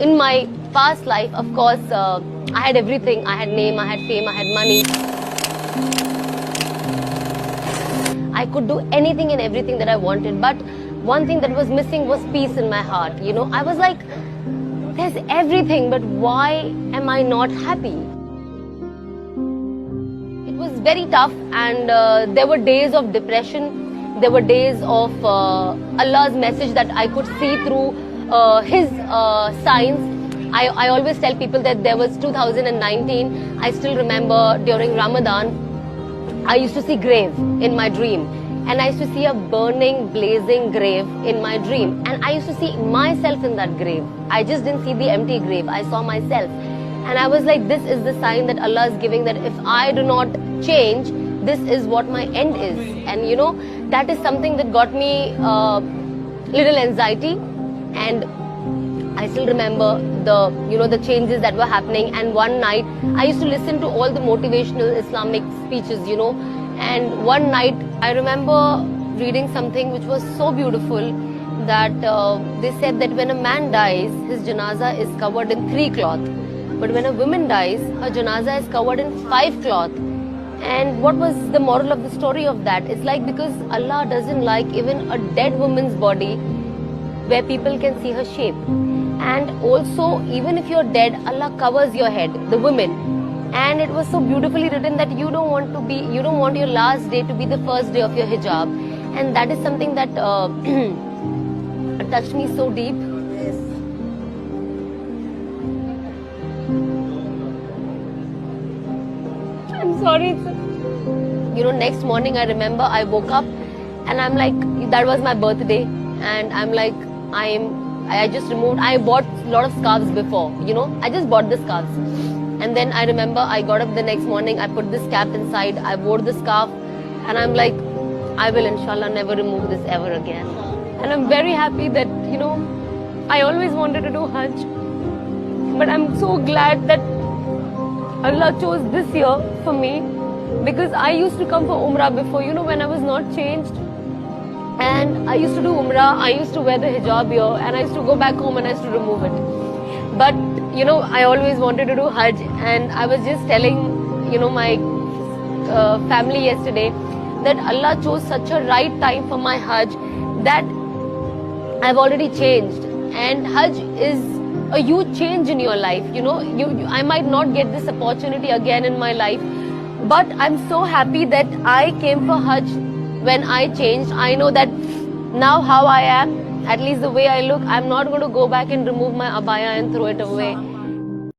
In my past life, of course, I had everything. I had name, I had fame, I had money. I could do anything and everything that I wanted. But one thing that was missing was peace in my heart. You know, I was like, there's everything, but why am I not happy? It was very tough, and there were days of depression. There were days of Allah's message that I could see through His signs. I always tell people that there was 2019. I still remember during Ramadan, I used to see grave in my dream. And I used to see a burning, blazing grave in my dream. And I used to see myself in that grave. I just didn't see the empty grave. I saw myself. And I was like, this is the sign that Allah is giving, that if I do not change, this is what my end is. And you know, that is something that got me little anxiety. And I still remember the changes that were happening. And one night, I used to listen to all the motivational Islamic speeches, you know. And one night, I remember reading something which was so beautiful, that they said that when a man dies, his janaza is covered in 3 cloth. But when a woman dies, her janaza is covered in 5 cloth. And what was the moral of the story of that? It's like, because Allah doesn't like even a dead woman's body where people can see her shape. And also, even if you're dead, Allah covers your head, the women. And it was so beautifully written that you don't want your last day to be the first day of your hijab. And that is something that touched me so deep. I'm sorry. You know, next morning I remember I woke up and I'm like, that was my birthday. And I'm like, I bought a lot of scarves before, you know, I just bought the scarves. And then I remember I got up the next morning, I put this cap inside, I wore the scarf, and I'm like, I will inshallah never remove this ever again. And I'm very happy that, you know, I always wanted to do Hajj. But I'm so glad that Allah chose this year for me, because I used to come for Umrah before, you know, when I was not changed. And I used to do Umrah, I used to wear the hijab here, and I used to go back home and I used to remove it. But you know, I always wanted to do Hajj, and I was just telling, you know, my family yesterday that Allah chose such a right time for my Hajj, that I've already changed. And Hajj is a huge change in your life. You know, I might not get this opportunity again in my life, but I'm so happy that I came for Hajj when I changed. I know that now how I am, at least the way I look, I'm not going to go back and remove my abaya and throw it away.